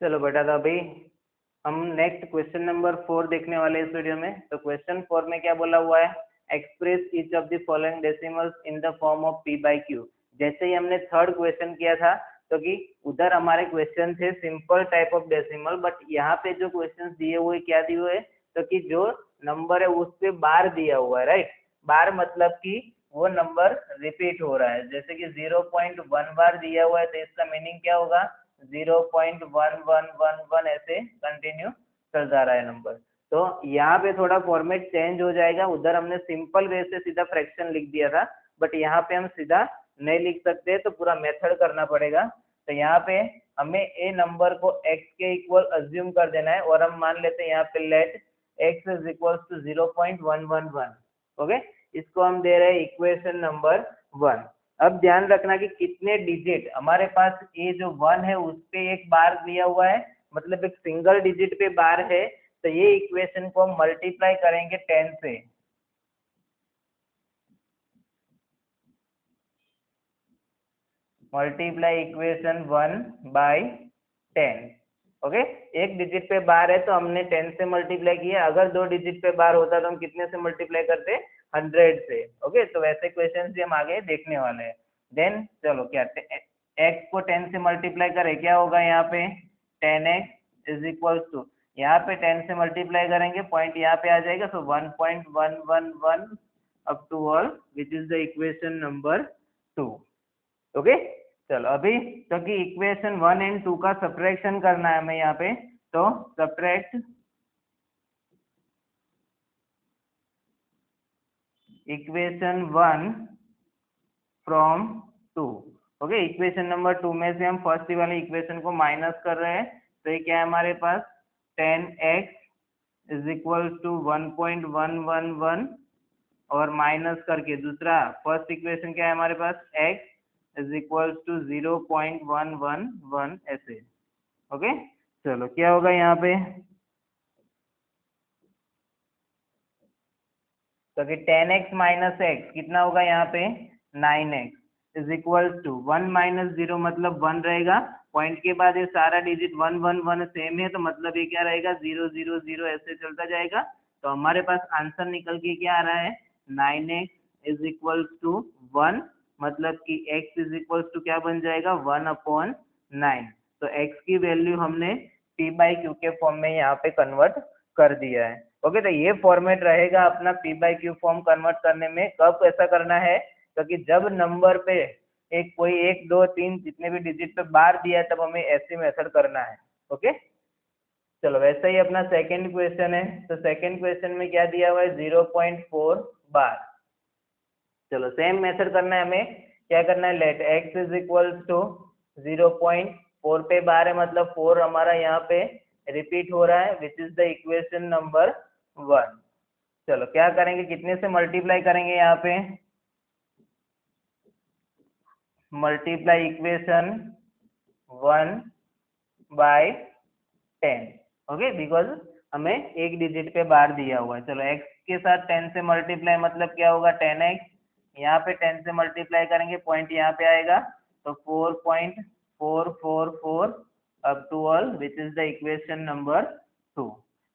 चलो बेटा, तो अभी हम नेक्स्ट क्वेश्चन नंबर 4 देखने वाले हैं इस वीडियो में। तो क्वेश्चन 4 में क्या बोला हुआ है, express each of the following decimals in the form of P by Q. जैसे ही हमने थर्ड क्वेश्चन किया था, तो कि उधर हमारे क्वेश्चन थे simple type of decimal, but यहाँ पे जो क्वेश्चन दिए हुए क्या दिए हुए, तो कि जो नंबर है उस पे बार दिया हुआ है, राइट। बार मतलब कि वो नंबर रिपीट हो रहा है। जैसे कि 0.1 बार दिया हुआ है, तो इसका मीनिंग क्या होगा, 0.1111 ऐसे कंटिन्यू चल जा रहा है नंबर। तो यहाँ पे थोड़ा फॉर्मेट चेंज हो जाएगा। उधर हमने सिंपल वे से सीधा फ्रैक्शन लिख दिया था, बट यहाँ पे हम सीधा नहीं लिख सकते, तो पूरा मेथड करना पड़ेगा। तो यहाँ पे हमें ए नंबर को x के इक्वल अज्यूम कर देना है, और हम मान लेते हैं यहाँ पे let x is equal to 0.111। Okay, इसको हम दे रहे हैं इक्वेशन नंबर 1। अब ध्यान रखना कि कितने डिजिट हमारे पास, ये जो 1 है उस पे एक बार दिया हुआ है, मतलब एक सिंगल डिजिट पे बार है। तो ये इक्वेशन को हम मल्टीप्लाई करेंगे 10 से। Multiply equation 1 by 10। ओके, एक डिजिट पे बार है तो हमने 10 से मल्टीप्लाई किया। अगर 2 डिजिट पे बार होता तो हम कितने से मल्टीप्लाई करते, 100 से। ओके, तो वैसे क्वेश्चन भी हम आगे देखने वाले हैं। देन चलो, क्या x को 10 से मल्टीप्लाई करें, क्या होगा यहाँ पे 10x इज इक्वल टू, यहाँ पे 10 से मल्टीप्लाई करेंगे, पॉइंट यहाँ पे आ जाएगा, तो 1.111 up to all, which is the equation number 2। Okay, चलो अभी तो कि इक्वेशन 1 एंड 2 का सब्ट्रैक्शन करना है हमें यहाँ पे। तो subtract equation 1 from 2। Okay, equation number 2 में से हम फर्स्ट वाली इक्वेशन को माइनस कर रहे हैं। तो ये क्या है हमारे पास, 10x इज इक्वल टू 1.111, और माइनस करके दूसरा फर्स्ट इक्वेशन क्या है हमारे पास, x इज इक्वल टू 0.111 ऐसे। ओके, चलो क्या होगा यहाँ पे, तो कि 10x माइनस एक्स कितना होगा यहाँ पे, 9x is equal to 1 minus 0 मतलब 1 रहेगा। पॉइंट के बाद ये सारा डिजिट 1 1 1 सेम है, तो मतलब ये क्या रहेगा, 0 0 0 ऐसे चलता जाएगा। तो हमारे पास आंसर निकल के क्या आ रहा है, 9x इज इक्वल टू 1, मतलब कि x इज इक्वल टू क्या बन जाएगा, 1/9। तो x की वैल्यू हमने p बाई क्यू के फॉर्म में यहाँ पे कन्वर्ट कर दिया है। ओके, तो ये फॉर्मेट रहेगा अपना P by Q form convert करने में। कब ऐसा करना है, क्योंकि जब नंबर पे एक कोई 1 2 3 जितने भी डिजिट पे बार दिया है, तब हमें ऐसी मेथड करना है। ओके, चलो वैसे ही अपना सेकंड क्वेश्चन है। तो सेकंड क्वेश्चन में क्या दिया हुआ है, 0.4 बार। चलो सेम मेथड करना है हमें। क्या करना है, let x is equal to 0.4 पे बार है, मतलब 4 हमारा यहाँ पे रिपीट हो रहा है, विच इज द इक्वेशन नंबर 1। चलो क्या करेंगे, कितने से मल्टीप्लाई करेंगे यहाँ पे, multiply equation 1 by 10। Okay, because हमें एक डिजिट पे बार दिया हुआ है। चलो x के साथ 10 से मल्टीप्लाई मतलब क्या होगा, 10x। यहाँ पे 10 से मल्टीप्लाई करेंगे, पॉइंट यहाँ पे आएगा, तो 4.444 up to all, which is the equation number 2।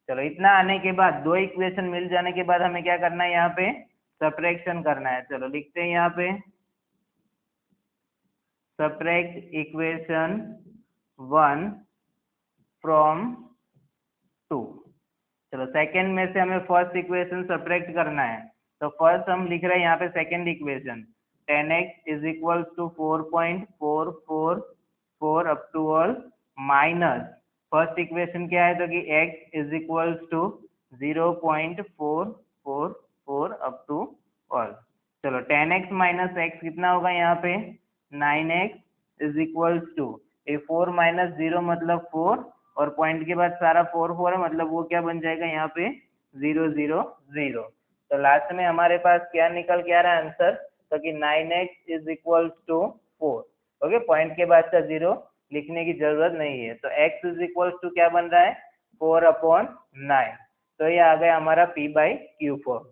चलो इतना आने के बाद, दो इक्वेशन मिल जाने के बाद हमें क्या करना है, यहाँ पे सब्ट्रैक्शन करना है। चलो लिखते हैं यहाँ पे, सब्ट्रैक्ट इक्वेशन 1 फ्रॉम 2। चलो सेकंड में से हमें फर्स्ट इक्वेशन सब्ट्रैक्ट करना है। तो फर्स्ट हम लिख रहे हैं यहाँ पे second equation, 10x is equal to 4.444 up to all, minus first equation क्या है, तो कि x is equal to 0.444 up to all. चलो 10x माइनस x कितना होगा यहाँ पे, 9x is equal to, a 4 minus 0 मतलब 4, और पॉइंट के बाद सारा 4 4 है, मतलब वो क्या बन जाएगा यहाँ पे 0 0 0। तो लास्ट में हमारे पास क्या निकल के आ रहा है आंसर, तो कि 9x is equal to 4। Okay, point के बाद का 0 लिखने की जरूरत नहीं है। तो x इज इक्वल टू क्या बन रहा है, 4/9। तो ये आ गया हमारा p by Q form.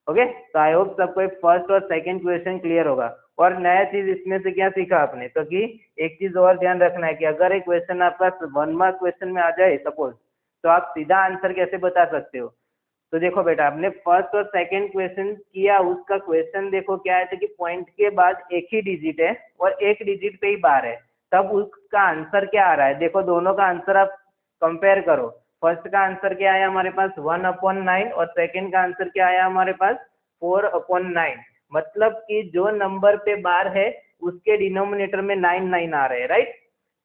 Okay, तो आई होप सबको फर्स्ट और सेकंड क्वेश्चन क्लियर होगा। और नया चीज इसमें से क्या सीखा आपने, तो कि एक चीज और ध्यान रखना है कि अगर एक क्वेश्चन आपका 1 मार्क क्वेश्चन में आ जाए सपोज, तो आप सीधा आंसर कैसे बता सकते हो। तो देखो बेटा, आपने फर्स्ट और सेकंड क्वेश्चन किया, उसका क्वेश्चन देखो क्या है, तो कि पॉइंट के बाद एक ही डिजिट है और एक डिजिट पे ही बार है, तब उसका आंसर क्या आ रहा है। देखो दोनों का आंसर आप कंपेयर करो। फर्स्ट का आंसर क्या आया हमारे पास 1/9 और सेकंड का आंसर क्या आया हमारे पास 4/9। मतलब कि जो नंबर पे बार है उसके डिनोमिनेटर में 9 आ रहे हैं, राइट।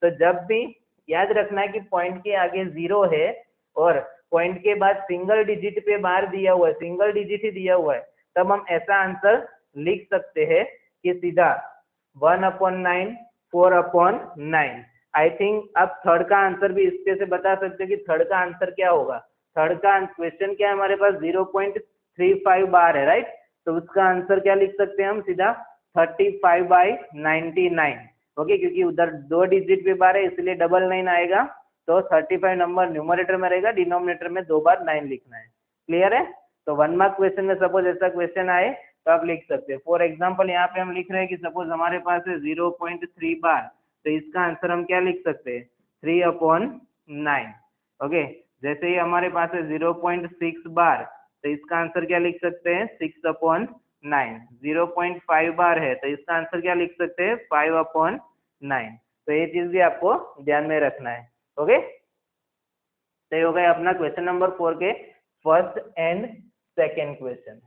तो जब भी याद रखना है कि पॉइंट के आगे 0 है और पॉइंट के बाद सिंगल डिजिट पे बार दिया हुआ है, सिंगल डिजिट ही दिया हुआ है, तब हम ऐसा आंसर लिख सकते हैं कि सीधा 1/9 4/9। आई थिंक आप थर्ड का आंसर भी इसके से बता सकते हो कि थर्ड का आंसर क्या होगा। थर्ड का क्वेश्चन क्या है हमारे पास 0.35 बार है, राइट। तो उसका आंसर क्या लिख सकते हैं हम सीधा 35/99। ओके, क्योंकि उधर 2 डिजिट पे बार है इसलिए 99 आएगा। तो 35 नंबर न्यूमरेटर में रहेगा, डिनोमिनेटर में 2 बार 9 लिखना है। क्लियर है। तो 1 मार्क क्वेश्चन में सपोज ऐसा क्वेश्चन आए तो आप लिख सकते हैं। फॉर एग्जाम्पल यहाँ पे हम लिख रहे हैं कि सपोज हमारे पास है 0.3 बार, तो इसका आंसर हम क्या लिख सकते हैं 3/9। ओके, जैसे ही हमारे पास है 0.6 बार, तो इसका आंसर क्या लिख सकते हैं 6/9। 0.5 बार है तो इसका आंसर क्या लिख सकते हैं 5/9। तो ये चीज भी आपको ध्यान में रखना है। ओके, तो ये हो गया अपना क्वेश्चन नंबर 4 के फर्स्ट एंड सेकेंड क्वेश्चन।